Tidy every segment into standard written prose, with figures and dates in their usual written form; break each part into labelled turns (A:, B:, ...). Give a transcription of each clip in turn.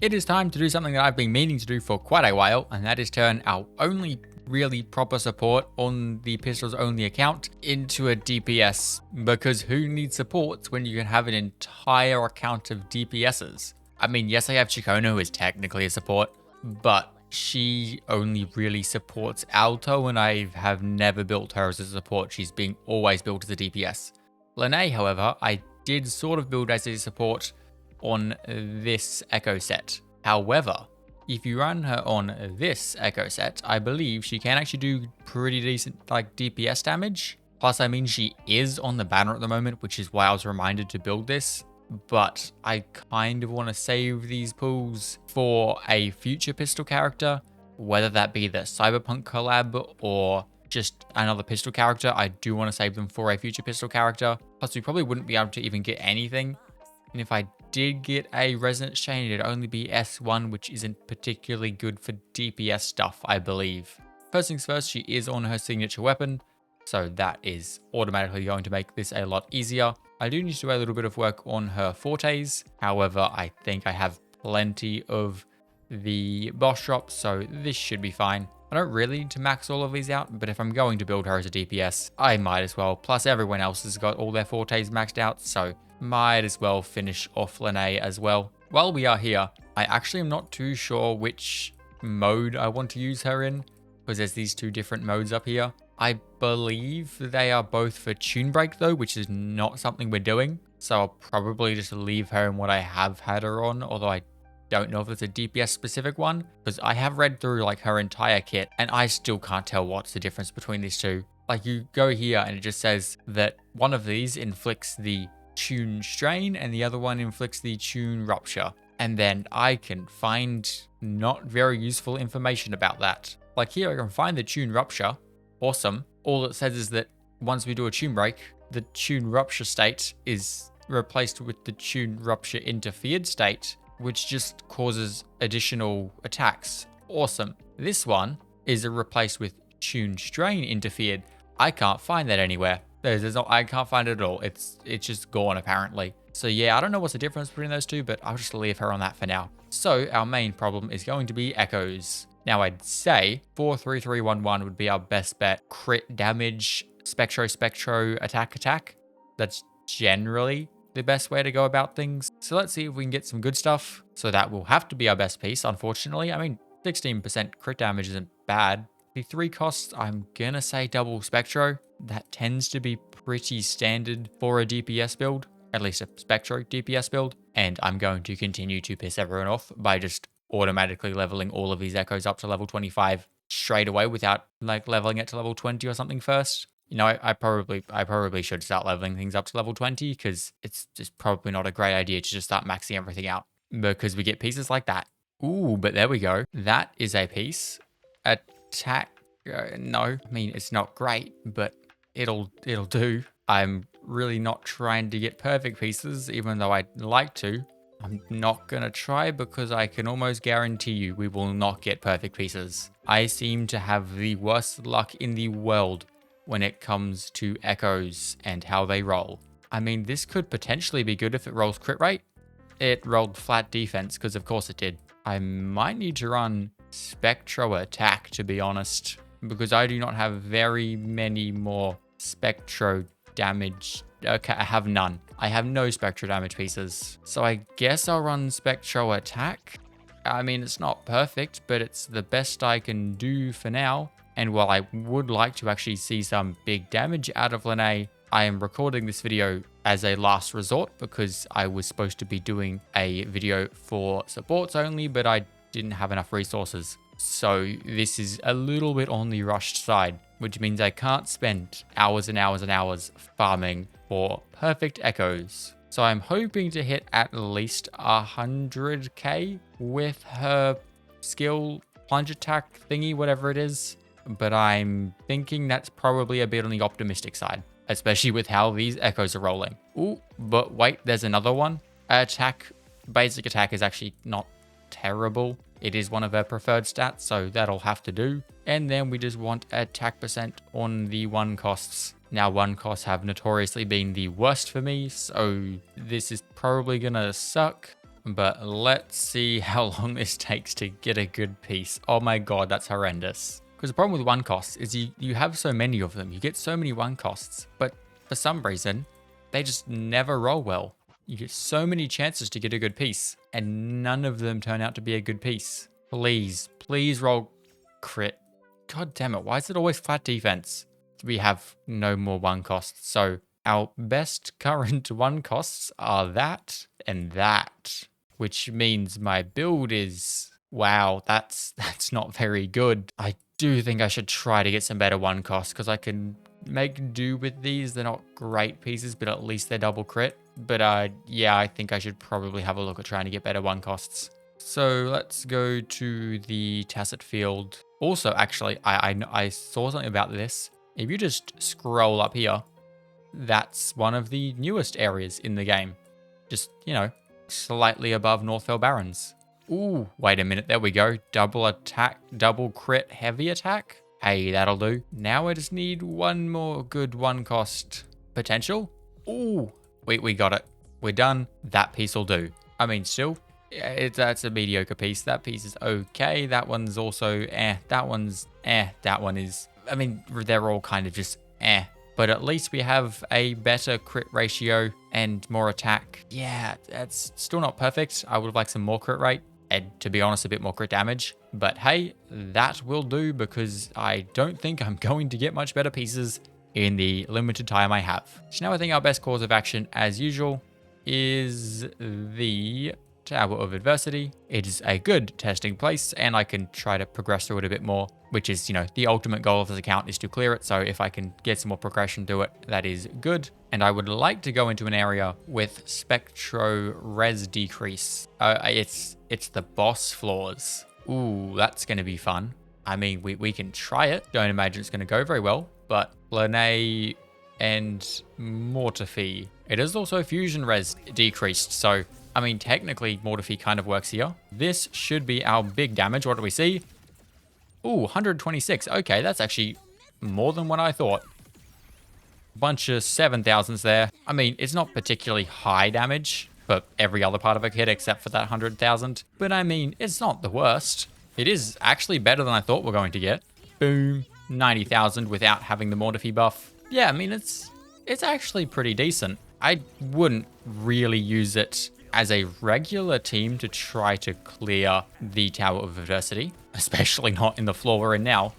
A: It is time to do something that I've been meaning to do for quite a while, and that is turn our only really proper support on the pistols only account into a DPS, because who needs supports when you can have an entire account of DPSs? I mean, yes, I have Chikona, who is technically a support, but she only really supports Alto, and I have never built her as a support. She's being always built as a DPS. Lynae, however, I did sort of build as a support on this echo set. However, if you run her on this echo set, I believe she can actually do pretty decent like DPS damage. Plus, I mean, she is on the banner at the moment, which is why I was reminded to build this. But I kind of want to save these pools for a future pistol character, whether that be the Cyberpunk collab or just another pistol character. I do want to save them for a future pistol character. Plus, we probably wouldn't be able to even get anything. And if I did get a resonance chain, it'd only be S1, which isn't particularly good for DPS stuff, I believe. First things first, she is on her signature weapon, so that is automatically going to make this a lot easier. I do need to do a little bit of work on her fortes. However, I think I have plenty of the boss drops, so this should be fine. I don't really need to max all of these out, but if I'm going to build her as a DPS, I might as well. Plus, everyone else has got all their fortes maxed out, so might as well finish off Lynae as well. While we are here, I actually am not too sure which mode I want to use her in, because there's these two different modes up here. I believe they are both for Tune Break though, which is not something we're doing. So I'll probably just leave her in what I have had her on, although I don't know if it's a DPS specific one, because I have read through like her entire kit and I still can't tell what's the difference between these two. Like you go here and it just says that one of these inflicts the Tune Strain and the other one inflicts the Tune Rupture. And then I can find not very useful information about that. Like here I can find the Tune Rupture. Awesome. All it says is that once we do a Tune Break, the Tune Rupture state is replaced with the Tune Rupture Interfered state, which just causes additional attacks. Awesome. This one is replaced with Tune Strain Interfered. I can't find that anywhere. I can't find it at all. It's just gone apparently. So yeah, I don't know what's the difference between those two, but I'll just leave her on that for now. So our main problem is going to be echoes. Now I'd say 4-3-3-1-1 would be our best bet. Crit damage, spectro, attack. That's generally the best way to go about things. So let's see if we can get some good stuff. So that will have to be our best piece, unfortunately. I mean, 16% crit damage isn't bad. The 3 costs, I'm gonna say double spectro. That tends to be pretty standard for a DPS build, at least a spectro DPS build. And I'm going to continue to piss everyone off by just automatically leveling all of these echoes up to level 25 straight away without like leveling it to level 20 or something first. You know, I probably should start leveling things up to level 20, because it's just probably not a great idea to just start maxing everything out, because we get pieces like that. Ooh, but there we go. That is a piece. Attack, no, I mean, it's not great, but it'll do. I'm really not trying to get perfect pieces, even though I'd like to. I'm not gonna try, because I can almost guarantee you we will not get perfect pieces. I seem to have the worst luck in the world when it comes to echoes and how they roll. I mean, this could potentially be good if it rolls crit rate. It rolled flat defense, because of course it did. I might need to run Spectro Attack, to be honest, because I do not have very many more Spectro damage. Okay, I have none. I have no Spectro damage pieces. So I guess I'll run Spectro Attack. I mean, it's not perfect, but it's the best I can do for now. And while I would like to actually see some big damage out of Lynae, I am recording this video as a last resort, because I was supposed to be doing a video for supports only, but I didn't have enough resources. So this is a little bit on the rushed side, which means I can't spend hours and hours and hours farming for perfect echoes. So I'm hoping to hit at least 100k with her skill plunge attack thingy, whatever it is. But I'm thinking that's probably a bit on the optimistic side, especially with how these echoes are rolling. Ooh, but wait, there's another one. Basic attack is actually not terrible. It is one of her preferred stats, so that'll have to do. And then we just want attack percent on the 1 costs. Now 1 costs have notoriously been the worst for me, so this is probably gonna suck. But let's see how long this takes to get a good piece. Oh my god, that's horrendous. Because the problem with one costs is you have so many of them. You get so many one costs, but for some reason, they just never roll well. You get so many chances to get a good piece, and none of them turn out to be a good piece. Please, please roll crit. God damn it, why is it always flat defense? We have no more one costs, so our best current one costs are that and that, which means my build is, wow, that's not very good. I do think I should try to get some better one costs because I can make do with these. They're not great pieces, but at least they're double crit. But yeah, I think I should probably have a look at trying to get better one costs. So let's go to the tacit field. Also, actually, I saw something about this. If you just scroll up here, that's one of the newest areas in the game. Just, you know, slightly above Northfell Barrens. Ooh, wait a minute, there we go. Double attack, double crit, heavy attack. Hey, that'll do. Now I just need one more good one cost potential. Ooh, we got it. We're done. That piece will do. I mean, still, that's a mediocre piece. That piece is okay. That one's also That one's That one is, I mean, they're all kind of just But at least we have a better crit ratio and more attack. Yeah, that's still not perfect. I would have liked some more crit rate and, to be honest, a bit more crit damage. But hey, that will do because I don't think I'm going to get much better pieces in the limited time I have. So now I think our best course of action, as usual, is the Tower of Adversity. It is a good testing place and I can try to progress through it a bit more, which is, you know, the ultimate goal of this account is to clear it. So if I can get some more progression to it, that is good. And I would like to go into an area with Spectro Res decrease. It's the boss floors. Ooh, that's going to be fun. I mean, we can try it. Don't imagine it's going to go very well, but Lynae and Mortify. It is also Fusion Res decreased, so I mean, technically, Mortify kind of works here. This should be our big damage. What do we see? Ooh, 126. Okay, that's actually more than what I thought. Bunch of 7,000s there. I mean, it's not particularly high damage for every other part of a kit except for that 100,000. But I mean, it's not the worst. It is actually better than I thought we're going to get. Boom. 90,000 without having the Mortify buff. Yeah, I mean, it's actually pretty decent. I wouldn't really use it as a regular team to try to clear the Tower of Adversity, especially not in the floor we're in now,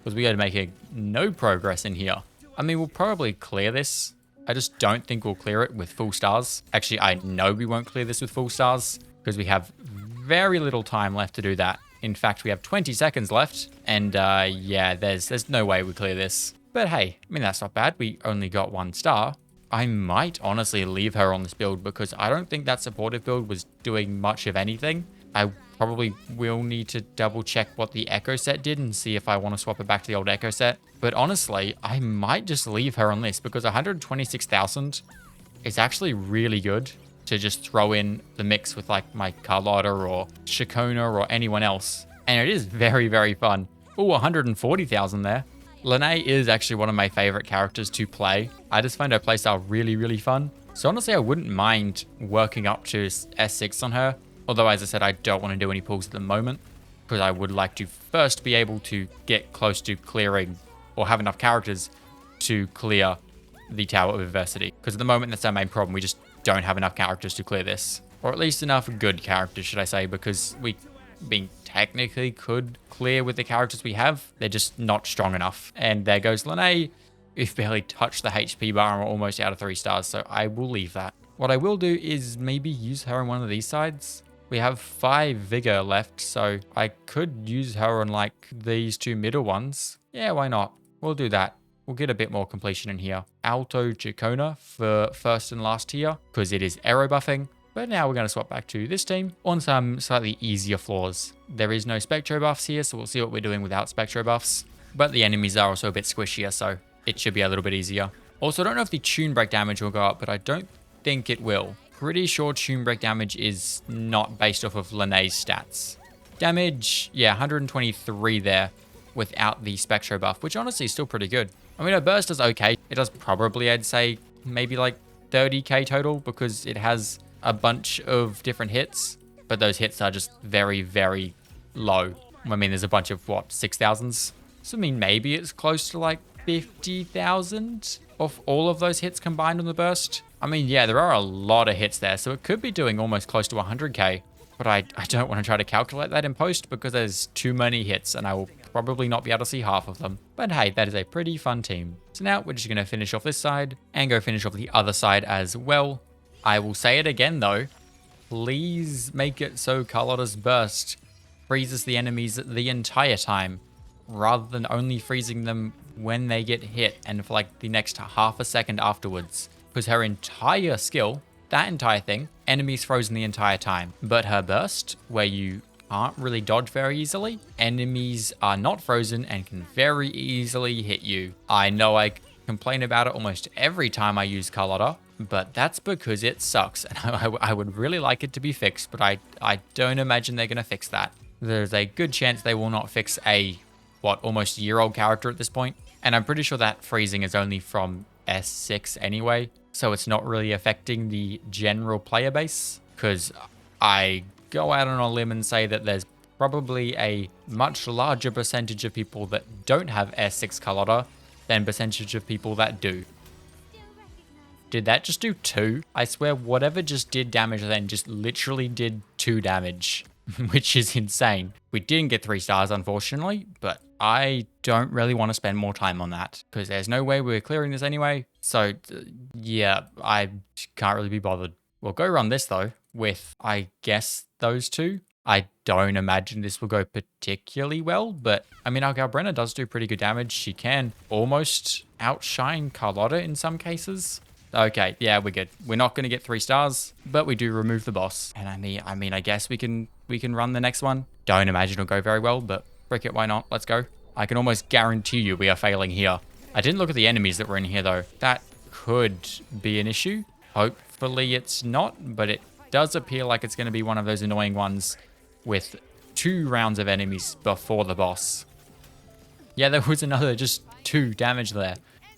A: because we got to make no progress in here. I mean, we'll probably clear this. I just don't think we'll clear it with full stars. Actually, I know we won't clear this with full stars because we have very little time left to do that. In fact, we have 20 seconds left, and yeah, there's no way we clear this. But hey, I mean, that's not bad. We only got 1 star. I might honestly leave her on this build because I don't think that supportive build was doing much of anything. I probably will need to double check what the Echo set did and see if I want to swap it back to the old Echo set. But honestly, I might just leave her on this because 126,000 is actually really good to just throw in the mix with like my Carlotta or Shakona or anyone else. And it is very, very fun. Oh, 140,000 there. Lynae is actually one of my favorite characters to play. I just find her playstyle really, really fun. So honestly, I wouldn't mind working up to S6 on her. Although, as I said, I don't want to do any pulls at the moment because I would like to first be able to get close to clearing or have enough characters to clear the Tower of Adversity. Because at the moment, that's our main problem. We just don't have enough characters to clear this. Or at least enough good characters, should I say, because we technically could clear with the characters we have. They're just not strong enough. And there goes Lynae. We've barely touched the HP bar and we're almost out of 3 stars, so I will leave that. What I will do is maybe use her on one of these sides. We have 5 Vigor left, so I could use her on like these 2 middle ones. Yeah, why not? We'll do that. We'll get a bit more completion in here. Alto Chacona for first and last tier, because it is arrow buffing. But now we're going to swap back to this team on some slightly easier floors. There is no Spectro buffs here, so we'll see what we're doing without Spectro buffs. But the enemies are also a bit squishier, so it should be a little bit easier. Also, I don't know if the tune break damage will go up, but I don't think it will. Pretty sure tune break damage is not based off of Lynae's stats. Damage, yeah, 123 there without the Spectro buff, which honestly is still pretty good. I mean, her burst is okay. It does probably, I'd say, maybe like 30k total because it has a bunch of different hits, but those hits are just very, very low. I mean, there's a bunch of, what, 6,000s? So, I mean, maybe it's close to like 50,000 of all of those hits combined on the burst. I mean, yeah, there are a lot of hits there, so it could be doing almost close to 100k. But I don't want to try to calculate that in post because there's too many hits and I will probably not be able to see half of them. But hey, that is a pretty fun team. So now we're just going to finish off this side and go finish off the other side as well. I will say it again though. Please make it so Carlotta's burst freezes the enemies the entire time rather than only freezing them when they get hit and for like the next half a second afterwards. Because her entire skill, that entire thing, enemies frozen the entire time. But her burst, where you can't really dodge very easily, enemies are not frozen and can very easily hit you. I know I complain about it almost every time I use Carlotta, but that's because it sucks. And I would really like it to be fixed, but I don't imagine they're going to fix that. There's a good chance they will not fix a, what, almost year-old character at this point. And I'm pretty sure that freezing is only from S6 anyway, so it's not really affecting the general player base, because I go out on a limb and say that there's probably a much larger percentage of people that don't have S6 Carlotta than percentage of people that do. Did that just do 2? I swear whatever just did damage then just literally did 2 damage, which is insane. We didn't get 3 stars, unfortunately, but I don't really want to spend more time on that because there's no way we're clearing this anyway. So yeah, I can't really be bothered. We'll go run this though with, I guess, those 2. I don't imagine this will go particularly well, but I mean, our Galbrenna does do pretty good damage. She can almost outshine Carlotta in some cases. Okay, yeah, we're good. We're not going to get 3 stars, but we do remove the boss. And I mean, I guess we can run the next one. Don't imagine it'll go very well, but frick it, why not? Let's go. I can almost guarantee you we are failing here. I didn't look at the enemies that were in here though. That could be an issue. Hopefully it's not, but it does appear like it's going to be one of those annoying ones with 2 rounds of enemies before the boss. Yeah, there was another just 2 damage there.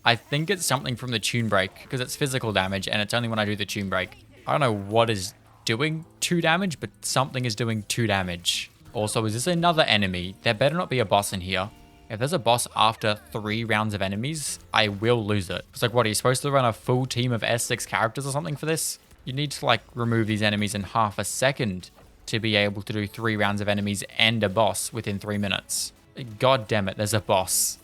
A: I think it's something from the tune break because it's physical damage and it's only when I do the tune break. I don't know what is doing 2 damage, but something is doing 2 damage. Also, is this another enemy? There better not be a boss in here. If there's a boss after 3 rounds of enemies, I will lose it. It's like, what, are you supposed to run a full team of S6 characters or something for this? You need to like remove these enemies in half a second to be able to do 3 rounds of enemies and a boss within 3 minutes. God damn it, there's a boss.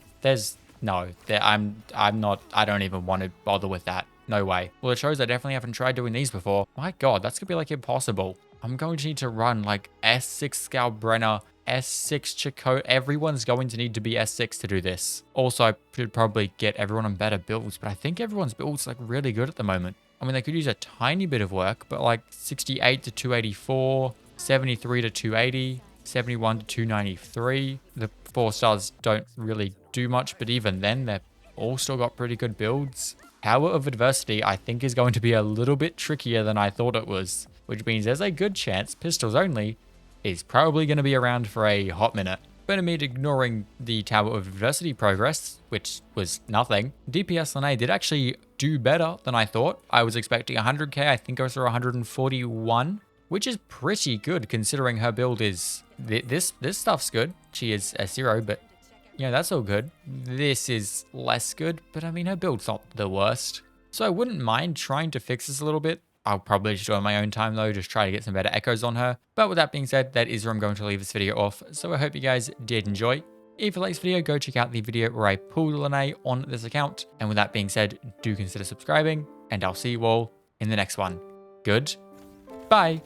A: No, I don't even want to bother with that. No way. Well, it shows I definitely haven't tried doing these before. My God, that's gonna be like impossible. I'm going to need to run like S6 Galbrenna, S6 Chakotay. Everyone's going to need to be S6 to do this. Also, I should probably get everyone on better builds, but I think everyone's builds like really good at the moment. I mean, they could use a tiny bit of work, but like 68 to 284, 73 to 280, 71 to 293. The 4 stars don't really do much, but even then, they've all still got pretty good builds. Power of Adversity, I think, is going to be a little bit trickier than I thought it was, which means there's a good chance Pistols Only is probably going to be around for a hot minute. But amid ignoring the Tower of Adversity progress, which was nothing, DPS Lynae did actually do better than I thought. I was expecting 100k, I think I was 141, which is pretty good considering her build is... This stuff's good. She is a 0, but yeah, that's all good. This is less good, but I mean, her build's not the worst. So I wouldn't mind trying to fix this a little bit. I'll probably just do it on my own time though, just try to get some better echoes on her. But with that being said, that is where I'm going to leave this video off. So I hope you guys did enjoy. If you like this video, go check out the video where I pulled Lynae on this account. And with that being said, do consider subscribing, and I'll see you all in the next one. Goodbye.